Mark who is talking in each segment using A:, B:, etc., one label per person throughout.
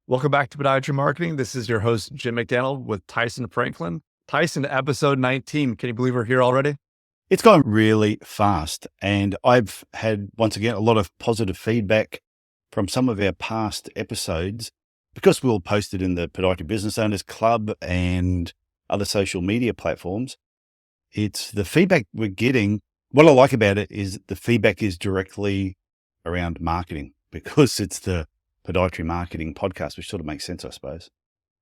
A: Welcome back to Podiatry Marketing. This is your host, Jim McDaniel with Tyson Franklin. Tyson, episode 19. Can you believe we're here already?
B: It's gone really fast, and I've had, once again, a lot of positive feedback from some of our past episodes because we'll post it in the Podiatry Business Owners Club and other social media platforms. It's the feedback we're getting. What I like about it is the feedback is directly around marketing because it's the Podiatry Marketing Podcast, which sort of makes sense, I suppose.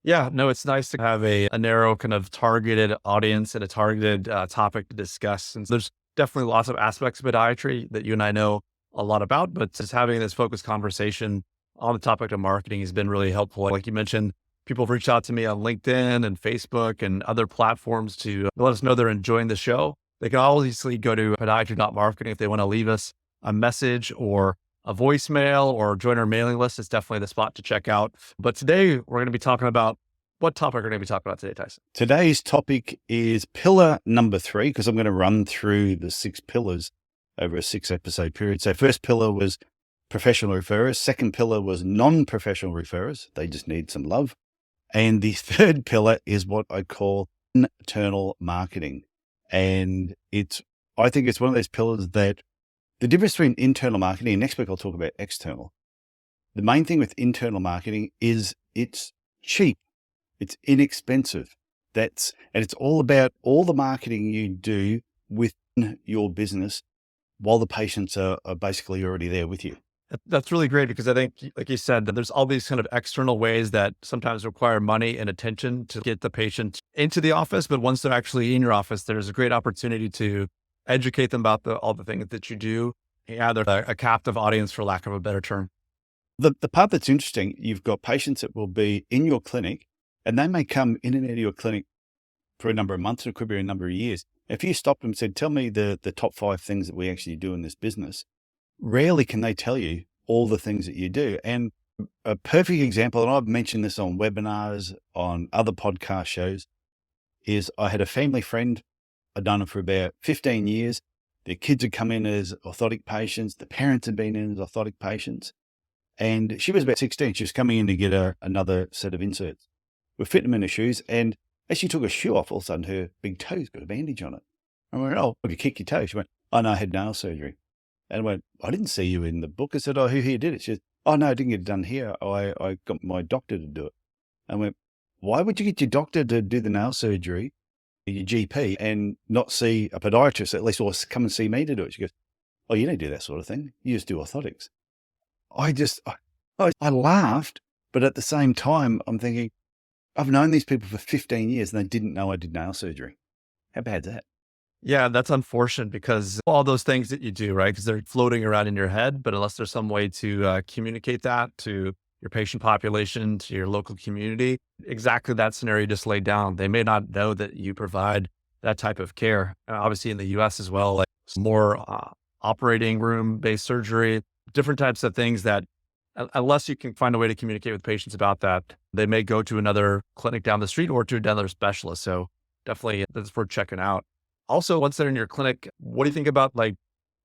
A: Yeah, no, it's nice to have a narrow kind of targeted audience and a targeted topic to discuss. And there's definitely lots of aspects of podiatry that you and I know a lot about, but just having this focused conversation on the topic of marketing has been really helpful. Like you mentioned, people have reached out to me on LinkedIn and Facebook and other platforms to let us know they're enjoying the show. They can obviously go to podiatry.marketing if they want to leave us a message or a voicemail or join our mailing list. It's definitely the spot to check out. But today we're going to be talking about what topic we're going to be talking about today, Tyson?
B: Today's topic is pillar number 3, because I'm going to run through the 6 pillars over a 6-episode period. So first pillar was professional referrers. Second pillar was non-professional referrers. They just need some love. And the third pillar is what I call internal marketing. And I think it's one of those pillars that the difference between internal marketing, and next week I'll talk about external. The main thing with internal marketing is it's cheap. It's inexpensive. And it's all about all the marketing you do within your business while the patients are basically already there with you.
A: That's really great because I think, like you said, that there's all these kind of external ways that sometimes require money and attention to get the patient into the office. But once they're actually in your office, there's a great opportunity to educate them about all the things that you do. Yeah, they're a captive audience, for lack of a better term.
B: The part that's interesting, you've got patients that will be in your clinic, and they may come in and out of your clinic for a number of months, or it could be a number of years. If you stopped them and said, tell me the top 5 things that we actually do in this business, rarely can they tell you all the things that you do. And a perfect example, and I've mentioned this on webinars, on other podcast shows, is I had a family friend. I'd known them for about 15 years. Their kids had come in as orthotic patients. The parents had been in as orthotic patients. And she was about 16. She was coming in to get another set of inserts. We're fitting them in her shoes. And as she took her shoe off, all of a sudden her big toe's got a bandage on it. I went, oh, have you kicked your toe? She went, oh, no, I had nail surgery. And I went, I didn't see you in the book. I said, oh, who here did it? She said, oh, no, I didn't get it done here. I got my doctor to do it. I went, why would you get your doctor to do the nail surgery, your GP, and not see a podiatrist at least, or come and see me to do it? She goes, oh, you don't do that sort of thing. You just do orthotics. I laughed, but at the same time, I'm thinking, I've known these people for 15 years and they didn't know I did nail surgery. How bad's that?
A: Yeah, that's unfortunate because all those things that you do, right? Because they're floating around in your head, but unless there's some way to communicate that to your patient population, to your local community, exactly that scenario just laid down. They may not know that you provide that type of care. Obviously in the US as well, like more operating room based surgery, different types of things that unless you can find a way to communicate with patients about that, they may go to another clinic down the street or to another specialist. So definitely that's worth checking out. Also, once they're in your clinic, what do you think about like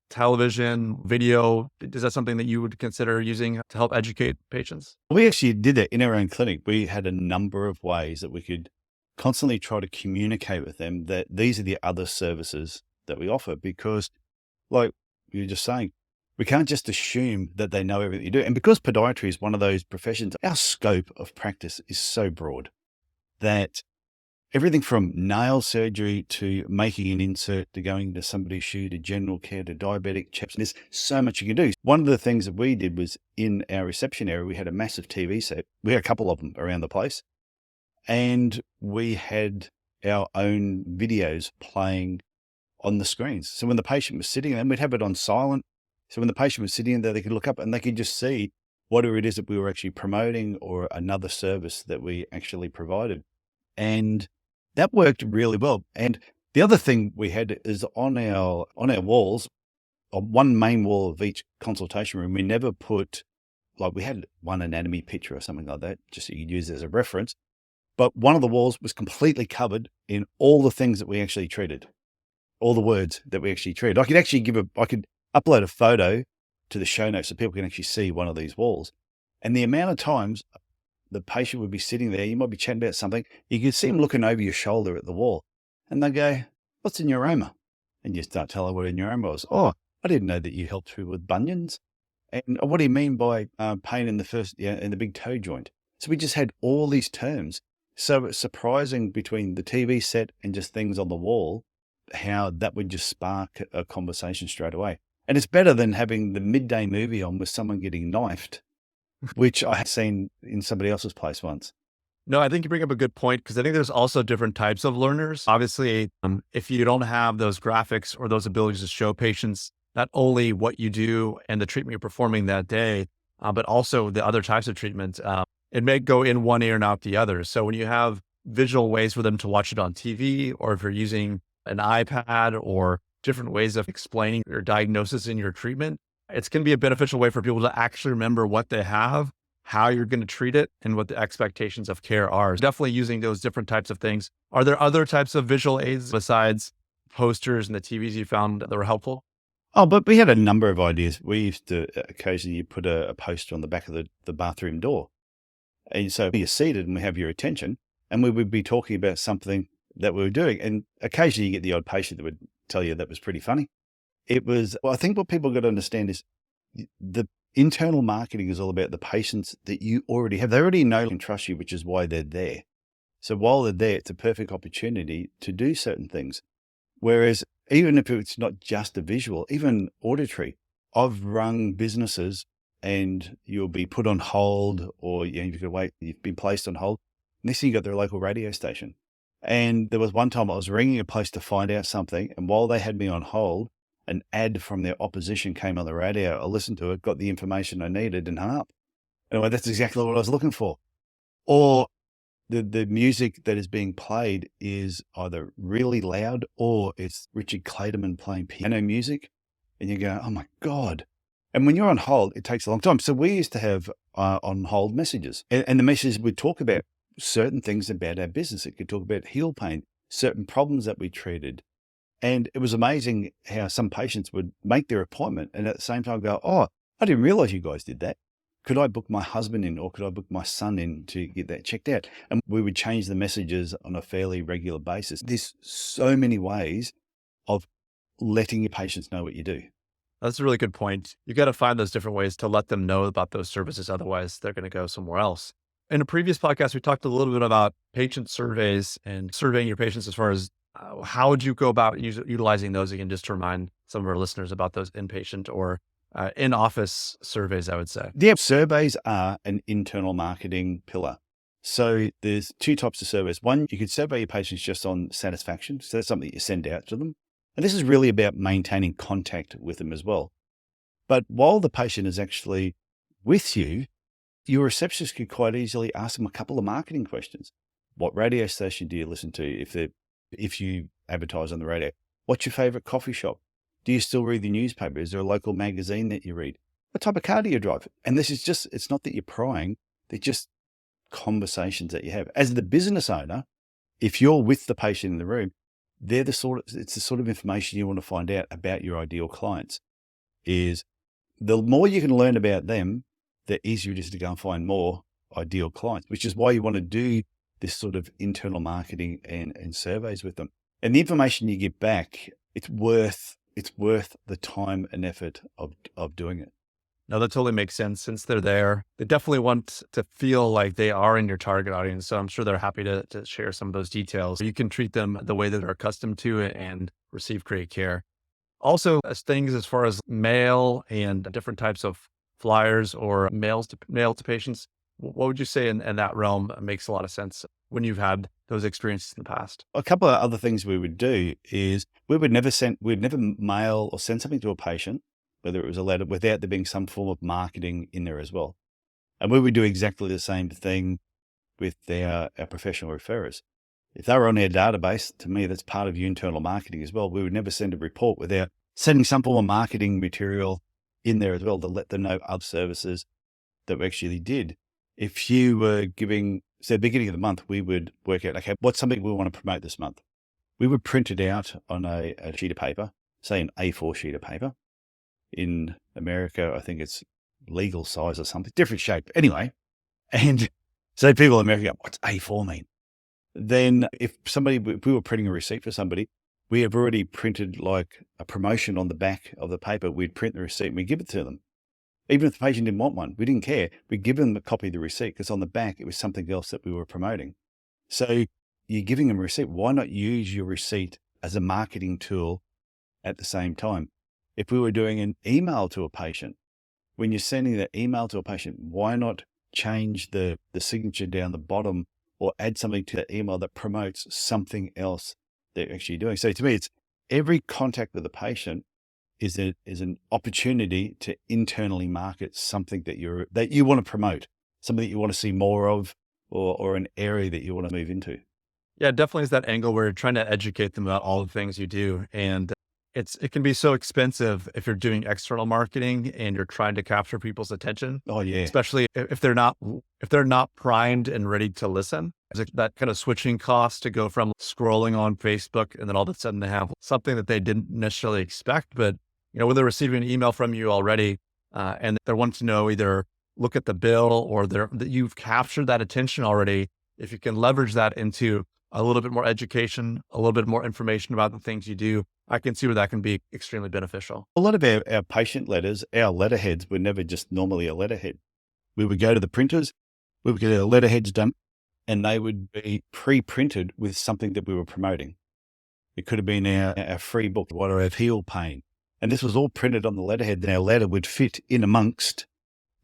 A: television, video? Is that something that you would consider using to help educate patients?
B: We actually did that in our own clinic. We had a number of ways that we could constantly try to communicate with them that these are the other services that we offer, because like you were just saying, we can't just assume that they know everything you do. And because podiatry is one of those professions, our scope of practice is so broad that everything from nail surgery to making an insert to going to somebody's shoe to general care to diabetic checks, there's so much you can do. One of the things that we did was in our reception area, we had a massive TV set. We had a couple of them around the place. And we had our own videos playing on the screens. So when the patient was sitting there, we'd have it on silent. So when the patient was sitting there, they could look up and they could just see whatever it is that we were actually promoting or another service that we actually provided. And that worked really well. And the other thing we had is on our walls, on one main wall of each consultation room, we never put, like we had one anatomy picture or something like that, just so you could use as a reference. But one of the walls was completely covered in all the things that we actually treated, all the words that we actually treated. I could actually I could upload a photo to the show notes so people can actually see one of these walls. And the amount of times the patient would be sitting there. You might be chatting about something. You could see them looking over your shoulder at the wall, and they go, "What's a neuroma?" And you start telling what a neuroma was. "Oh, I didn't know that you helped people with bunions." And what do you mean by pain in in the big toe joint? So we just had all these terms. So it's surprising between the TV set and just things on the wall, how that would just spark a conversation straight away. And it's better than having the midday movie on with someone getting knifed, which I had seen in somebody else's place once.
A: No, I think you bring up a good point because I think there's also different types of learners. Obviously, if you don't have those graphics or those abilities to show patients not only what you do and the treatment you're performing that day, but also the other types of treatment, it may go in one ear and out the other. So when you have visual ways for them to watch it on TV, or if you're using an iPad or different ways of explaining your diagnosis in your treatment, it's going to be a beneficial way for people to actually remember what they have, how you're going to treat it, and what the expectations of care are. Definitely using those different types of things. Are there other types of visual aids besides posters and the TVs you found that were helpful?
B: Oh, but we had a number of ideas. We used to occasionally put a poster on the back of the bathroom door. And so you're seated and we have your attention, and we would be talking about something that we were doing. And occasionally you get the odd patient that would tell you that was pretty funny. I think what people got to understand is the internal marketing is all about the patients that you already have. They already know and trust you, which is why they're there. So while they're there, it's a perfect opportunity to do certain things. Whereas even if it's not just a visual, even auditory, I've run businesses and you'll be put on hold, or you've got to wait, you've been placed on hold. Next thing you got their local radio station. And there was one time I was ringing a place to find out something, and while they had me on hold, an ad from their opposition came on the radio. I listened to it, got the information I needed, and hung up. Anyway, that's exactly what I was looking for. Or the music that is being played is either really loud or it's Richard Clayderman playing piano music. And you go, "Oh my God." And when you're on hold, it takes a long time. So we used to have on hold messages, and the messages would talk about certain things about our business. It could talk about heel pain, certain problems that we treated. And it was amazing how some patients would make their appointment and at the same time go, "Oh, I didn't realize you guys did that. Could I book my husband in, or could I book my son in to get that checked out?" And we would change the messages on a fairly regular basis. There's so many ways of letting your patients know what you do.
A: That's a really good point. You got to find those different ways to let them know about those services. Otherwise, they're going to go somewhere else. In a previous podcast, we talked a little bit about patient surveys and surveying your patients as far as how would you go about utilizing those again, just to remind some of our listeners about those inpatient or in-office surveys, I would say.
B: Yeah, surveys are an internal marketing pillar. So there's two types of surveys. One, you could survey your patients just on satisfaction. So that's something you send out to them. And this is really about maintaining contact with them as well. But while the patient is actually with you, your receptionist could quite easily ask them a couple of marketing questions. What radio station do you listen to if you advertise on the radio? What's your favorite coffee shop? Do you still read the newspaper? Is there a local magazine that you read? What type of car do you drive? And this is just, it's not that you're prying, they're just conversations that you have. As the business owner, if you're with the patient in the room, it's the sort of information you want to find out about your ideal clients. Is the more you can learn about them, the easier it is to go and find more ideal clients, which is why you want to do this sort of internal marketing and surveys with them. And the information you get back, it's worth the time and effort of doing it.
A: No, that totally makes sense. Since they're there, they definitely want to feel like they are in your target audience. So I'm sure they're happy to share some of those details. You can treat them the way that they're accustomed to it and receive great care. Also, as things as far as mail and different types of flyers or mail to patients, what would you say in that realm makes a lot of sense when you've had those experiences in the past?
B: A couple of other things we would do is we'd never mail or send something to a patient, whether it was a letter, without there being some form of marketing in there as well. And we would do exactly the same thing with our professional referrers. If they were on our database, to me, that's part of your internal marketing as well. We would never send a report without sending some form of marketing material in there as well to let them know of services that we actually did. If you were giving, so at the beginning of the month, we would work out, okay, what's something we want to promote this month? We would print it out on a sheet of paper, say an A4 sheet of paper. In America, I think it's legal size or something, different shape. Anyway, and So people in America go, what's A4 mean? Then if we were printing a receipt for somebody, we have already printed like a promotion on the back of the paper. We'd print the receipt and we'd give it to them. Even if the patient didn't want one, we didn't care. We'd give them a copy of the receipt because on the back, it was something else that we were promoting. So you're giving them a receipt. Why not use your receipt as a marketing tool at the same time? If we were doing an email to a patient, when you're sending that email to a patient, why not change the signature down the bottom or add something to that email that promotes something else they're actually doing? So to me, it's every contact with the patient is an opportunity to internally market something that you want to promote, something that you want to see more of, or an area that you want to move into.
A: Yeah, it definitely is that angle where you're trying to educate them about all the things you do. And it can be so expensive if you're doing external marketing and you're trying to capture people's attention,
B: Oh yeah.
A: especially if they're not primed and ready to listen. There's that kind of switching cost to go from scrolling on Facebook and then all of a sudden they have something that they didn't necessarily expect. But when they're receiving an email from you already, and they're wanting to know either look at the bill or that you've captured that attention already, if you can leverage that into a little bit more education, a little bit more information about the things you do, I can see where that can be extremely beneficial.
B: A lot of our patient letters, our letterheads were never just normally a letterhead. We would go to the printers, we would get our letterheads done, and they would be pre-printed with something that we were promoting. It could have been our free book, What I Have Heel Pain. And this was all printed on the letterhead, and our letter would fit in amongst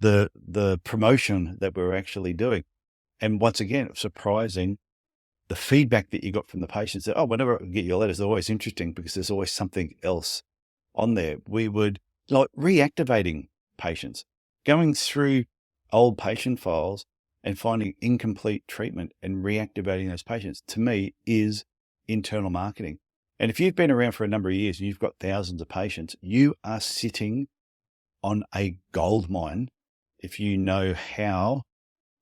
B: the promotion that we were actually doing. And once again, surprising, the feedback that you got from the patients that, whenever I get your letters, they're always interesting because there's always something else on there. We would like reactivating patients, going through old patient files and finding incomplete treatment and reactivating those patients, to me, is internal marketing. And if you've been around for a number of years and you've got thousands of patients, you are sitting on a gold mine if you know how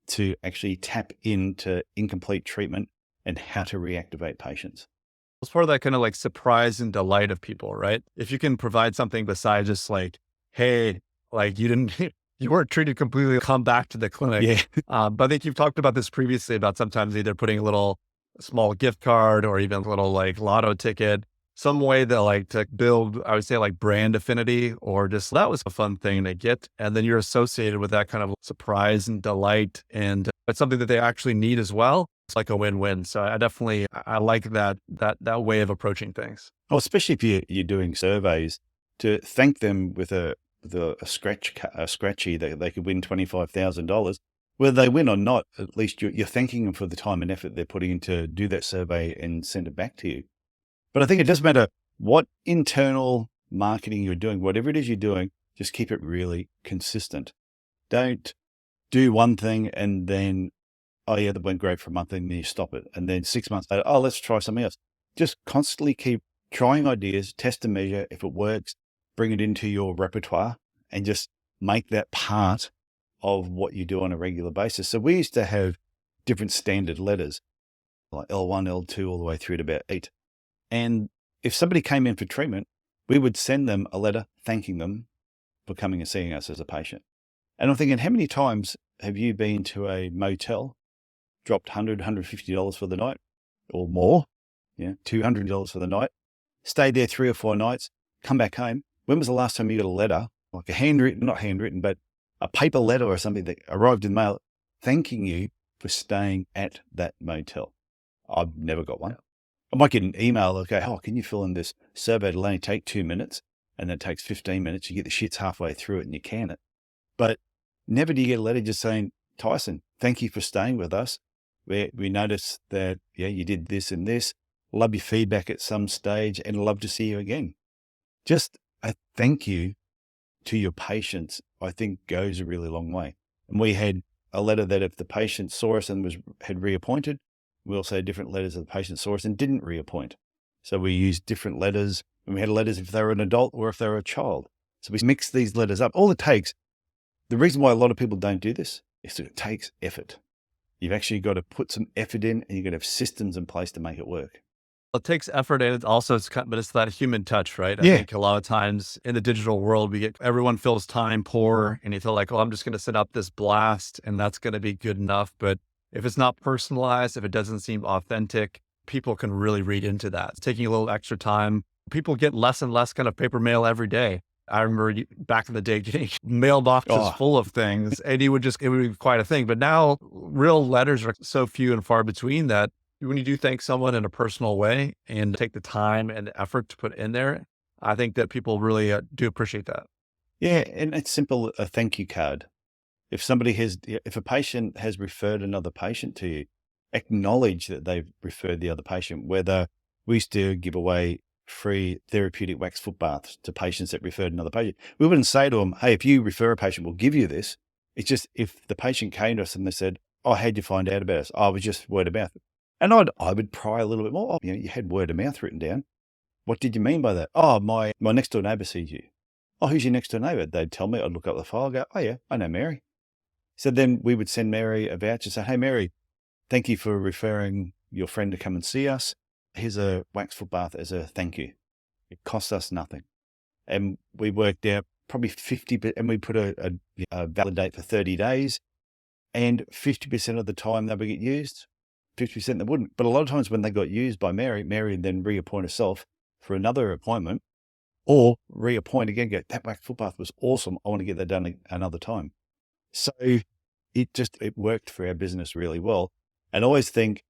B: to actually tap into incomplete treatment and how to reactivate patients.
A: It's part of that kind of like surprise and delight of people, right? If you can provide something besides just like, hey, like you weren't treated completely, come back to the clinic.
B: Yeah.
A: But I think you've talked about this previously about sometimes either putting a small gift card or even a little like lotto ticket, some way that like to build, I would say like brand affinity, or just that was a fun thing to get. And then you're associated with that kind of surprise and delight. And it's something that they actually need as well. It's like a win-win. So I like that way of approaching things.
B: Oh, especially if you're doing surveys, to thank them with a scratchy that they could win $25,000. Whether they win or not, at least you're thanking them for the time and effort they're putting in to do that survey and send it back to you. But I think it doesn't matter what internal marketing you're doing, whatever it is you're doing, just keep it really consistent. Don't do one thing and then, oh yeah, that went great for a month, and then you stop it. And then 6 months later, let's try something else. Just constantly keep trying ideas, test and measure. If it works, bring it into your repertoire and just make that part of what you do on a regular basis. So we used to have different standard letters, like L1, L2, all the way through to about 8. And if somebody came in for treatment, we would send them a letter thanking them for coming and seeing us as a patient. And I'm thinking, how many times have you been to a motel, dropped $100, $150 for the night or more, $200 for the night, stayed there 3 or 4 nights, come back home? When was the last time you got a letter, like not handwritten, but a paper letter or something that arrived in the mail thanking you for staying at that motel? I've never got one. I might get an email, okay, can you fill in this survey? It'll only take 2 minutes, and then it takes 15 minutes. You get the shits halfway through it and you can it. But never do you get a letter just saying, Tyson, thank you for staying with us. We noticed that, you did this and this. Love your feedback at some stage and love to see you again. Just a thank you to your patients, I think, goes a really long way. And we had a letter that if the patient saw us and had reappointed, we also had different letters if the patient saw us and didn't reappoint. So we used different letters, and we had letters if they were an adult or if they were a child. So we mixed these letters up. All it takes, the reason why a lot of people don't do this is that it takes effort. You've actually got to put some effort in, and you've got to have systems in place to make it work.
A: It takes effort, and but it's that human touch, right? I
B: Yeah.
A: think a lot of times in the digital world, everyone feels time poor, and you feel like, I'm just going to set up this blast and that's going to be good enough. But if it's not personalized, if it doesn't seem authentic, people can really read into that. It's taking a little extra time. People get less and less kind of paper mail every day. I remember back in the day getting mailboxes
B: Oh,
A: full of things, and it would be quite a thing. But now real letters are so few and far between that when you do thank someone in a personal way and take the time and the effort to put in there, I think that people really do appreciate that.
B: yeah. And it's simple, a thank you card. If a patient has referred another patient to you, acknowledge that they've referred the other patient. Whether we used to give away free therapeutic wax foot baths to patients that referred another patient. We wouldn't say to them, hey, if you refer a patient, we'll give you this. It's just if the patient came to us and they said, oh, how'd you find out about us? Oh, it was just word of mouth. And I would pry a little bit more. Oh, you had word of mouth written down. What did you mean by that? Oh, my next door neighbor sees you. Oh, who's your next door neighbor? They'd tell me. I'd look up the file, go, oh yeah, I know Mary. So then we would send Mary a voucher, say, hey, Mary, thank you for referring your friend to come and see us. Here's a wax foot bath as a thank you. It costs us nothing. And we worked out probably 50%, and we put a valid date for 30 days. And 50% of the time they would get used, 50% they wouldn't. But a lot of times when they got used by Mary would then reappoint herself for another appointment or reappoint again, go, that wax foot bath was awesome. I want to get that done another time. So it worked for our business really well. And I always think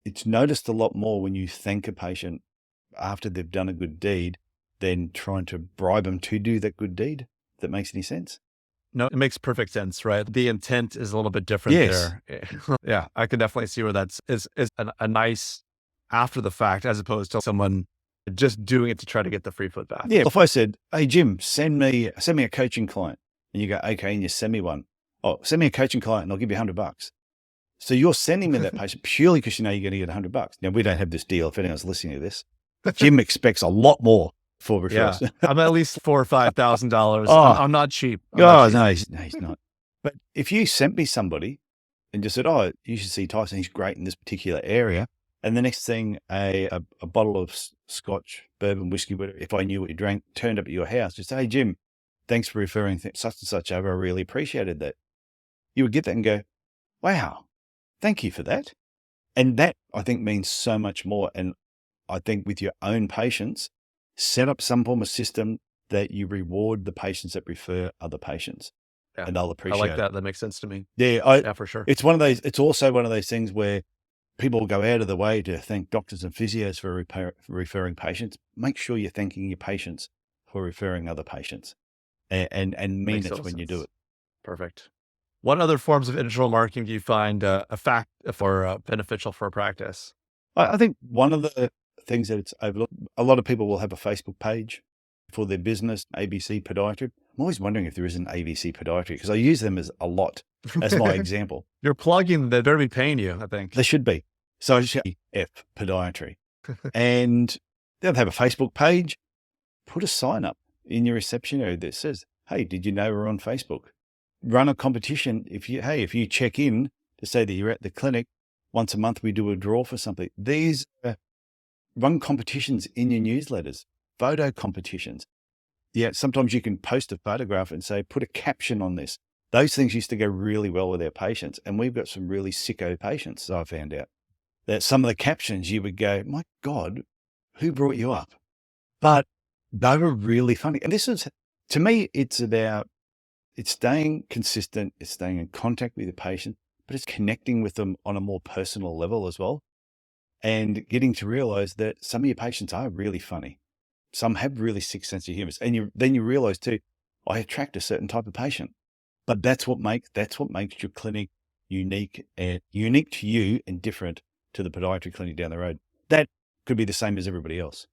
B: it's noticed a lot more when you thank a patient after they've done a good deed than trying to bribe them to do that good deed. If that makes any sense.
A: No, it makes perfect sense, right? The intent is a little bit different
B: Yes.
A: there. Yeah, I can definitely see where is a nice after the fact as opposed to someone just doing it to try to get the free foot bath.
B: Yeah. If I said, hey, Jim, send me a coaching client, and you go, okay, and you send me one. Oh, send me a coaching client and I'll give you $100. So you're sending me that patient purely because you know you're going to get $100. Now, we don't have this deal. If anyone's listening to this, Jim expects a lot more for referrals.
A: Yeah, I'm at least $4,000 or $5,000.
B: Oh.
A: I'm not cheap.
B: No, he's not. But if you sent me somebody and just said, oh, you should see Tyson, he's great in this particular area. And the next thing, a bottle of scotch, bourbon, whiskey, whatever, if I knew what you drank, turned up at your house, just say, hey, Jim, thanks for referring such and such over. I really appreciated that. You would get that and go, wow, thank you for that. And that, I think, means so much more. And I think with your own patients, set up some form of system that you reward the patients that refer other patients.
A: Yeah,
B: and they'll appreciate
A: I like
B: it.
A: that. That makes sense to me.
B: Yeah,
A: for sure.
B: It's also one of those things where people go out of the way to thank doctors and physios for referring patients. Make sure you're thanking your patients for referring other patients, and mean it when you do it.
A: Perfect. What other forms of digital marketing do you find beneficial for a practice?
B: I think one of the things that it's overlooked, a lot of people will have a Facebook page for their business, ABC Podiatry. I'm always wondering if there is an ABC Podiatry because I use them as my example.
A: You're plugging, they better be paying you, I think.
B: They should be. So I should F Podiatry. And they'll have a Facebook page. Put a sign up in your reception area that says, hey, did you know we're on Facebook? Run a competition. If you check in to say that you're at the clinic, once a month we do a draw for something. These run competitions in your newsletters, photo competitions. Yeah, sometimes you can post a photograph and say, put a caption on this. Those things used to go really well with our patients. And we've got some really sicko patients, so I found out. That some of the captions you would go, my God, who brought you up? But they were really funny. And this is, to me, it's staying consistent. It's staying in contact with the patient, but it's connecting with them on a more personal level as well. And getting to realize that some of your patients are really funny. Some have really sick sense of humor. And then you realize too, I attract a certain type of patient, but that's what makes your clinic unique to you and different to the podiatry clinic down the road. That could be the same as everybody else.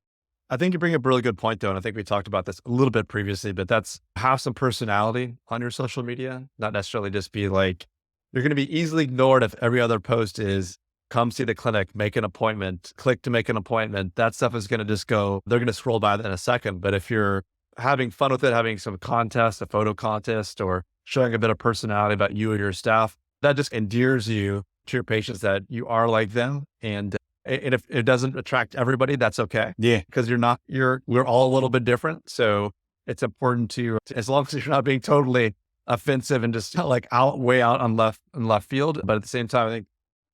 A: I think you bring up a really good point though. And I think we talked about this a little bit previously, but that's have some personality on your social media, not necessarily just be like, you're going to be easily ignored if every other post is come see the clinic, make an appointment, click to make an appointment. That stuff is going to just go, they're going to scroll by that in a second. But if you're having fun with it, having some contest, a photo contest, or showing a bit of personality about you and your staff, that just endears you to your patients that you are like them. And if it doesn't attract everybody, that's okay.
B: Yeah.
A: Because we're all a little bit different. So it's important to, as long as you're not being totally offensive and just like way out on left field. But at the same time, I think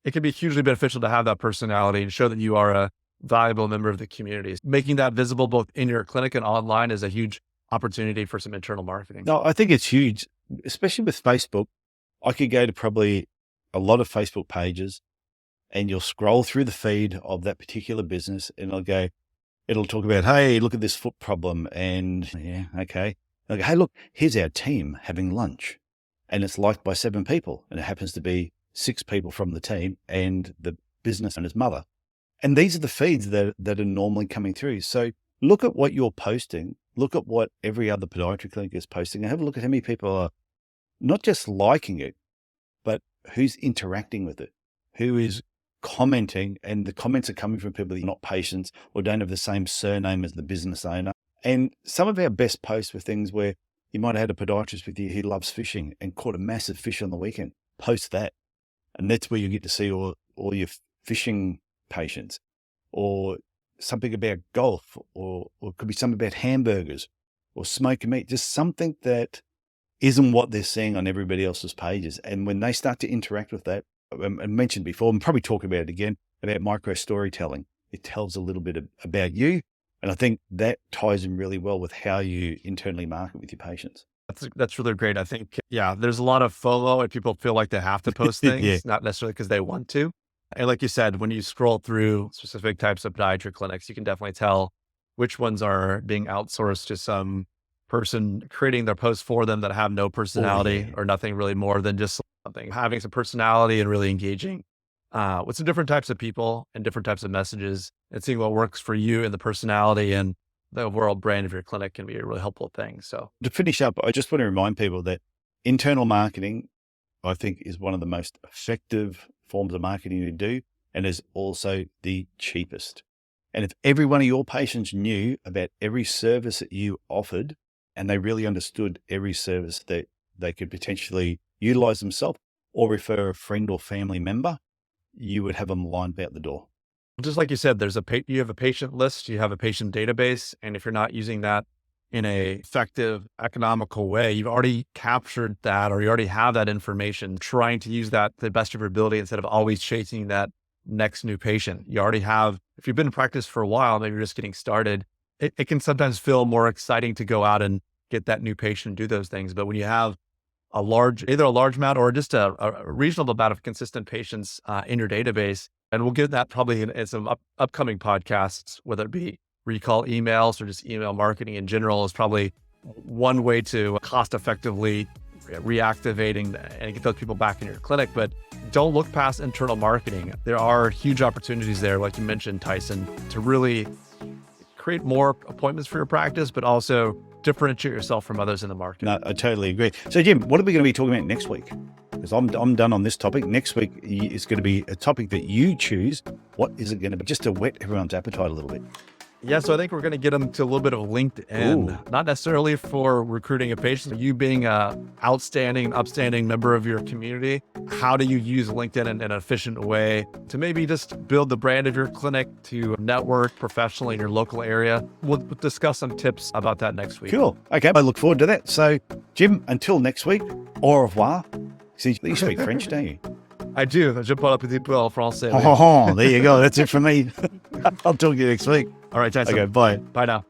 A: it can be hugely beneficial to have that personality and show that you are a valuable member of the community. Making that visible both in your clinic and online is a huge opportunity for some internal marketing.
B: No, I think it's huge, especially with Facebook. I could go to probably a lot of Facebook pages and you'll scroll through the feed of that particular business and it'll talk about, hey, look at this foot problem. And yeah, okay. They'll go, hey, look, here's our team having lunch. And it's liked by 7 people. And it happens to be 6 people from the team and the business owner's mother. And these are the feeds that are normally coming through. So look at what you're posting. Look at what every other podiatry clinic is posting and have a look at how many people are not just liking it, but who's interacting with it, who is commenting, and the comments are coming from people that are not patients or don't have the same surname as the business owner. And some of our best posts were things where you might have had a podiatrist with you who loves fishing and caught a massive fish on the weekend. Post that. And that's where you get to see all your fishing patients, or something about golf, or it could be something about hamburgers or smoking meat, just something that isn't what they're seeing on everybody else's pages. And when they start to interact with that, I mentioned before, and probably talk about it again, about micro storytelling. It tells a little bit about you. And I think that ties in really well with how you internally market with your patients.
A: That's really great. I think, yeah, there's a lot of FOMO and people feel like they have to post things,
B: Yeah.
A: not necessarily because they want to. And like you said, when you scroll through specific types of podiatry clinics, you can definitely tell which ones are being outsourced to some person creating their posts for them that have no personality or nothing really more than just something, having some personality and really engaging with some different types of people and different types of messages, and seeing what works for you and the personality and the overall brand of your clinic can be a really helpful thing. So
B: to finish up, I just want to remind people that internal marketing, I think, is one of the most effective forms of marketing to do, and is also the cheapest. And if every one of your patients knew about every service that you offered, and they really understood every service that they could potentially utilize themselves or refer a friend or family member, you would have them lined out the door.
A: just like you said, you have a patient list, you have a patient database, and if you're not using that in a effective, economical way, you've already captured that, or you already have that information, trying to use that to the best of your ability instead of always chasing that next new patient. You already have, if you've been in practice for a while, maybe you're just getting started, it can sometimes feel more exciting to go out and get that new patient and do those things. But when you have either a large amount or just a reasonable amount of consistent patients in your database, and we'll get that probably in some upcoming podcasts, whether it be recall emails or just email marketing in general, is probably one way to cost effectively reactivating and get those people back in your clinic. But don't look past internal marketing. There are huge opportunities there, like you mentioned, Tyson, to really create more appointments for your practice, but also differentiate yourself from others in the market.
B: No, I totally agree. So Jim, what are we going to be talking about next week? Because I'm done on this topic. Next week is going to be a topic that you choose. What is it going to be? Just to whet everyone's appetite a little bit.
A: Yeah, so I think we're going to get them to a little bit of LinkedIn, not necessarily for recruiting a patient, but you being an upstanding member of your community. How do you use LinkedIn in an efficient way to maybe just build the brand of your clinic, to network professionally in your local area? We'll discuss some tips about that next week.
B: Cool. Okay, I look forward to that. So Jim, until next week, au revoir. See, you speak French, don't you?
A: I do. Je parle un petit peu en français.
B: Oh, there you go. That's it from me. I'll talk to you next week.
A: All right, Tyson.
B: Okay, bye.
A: Bye now.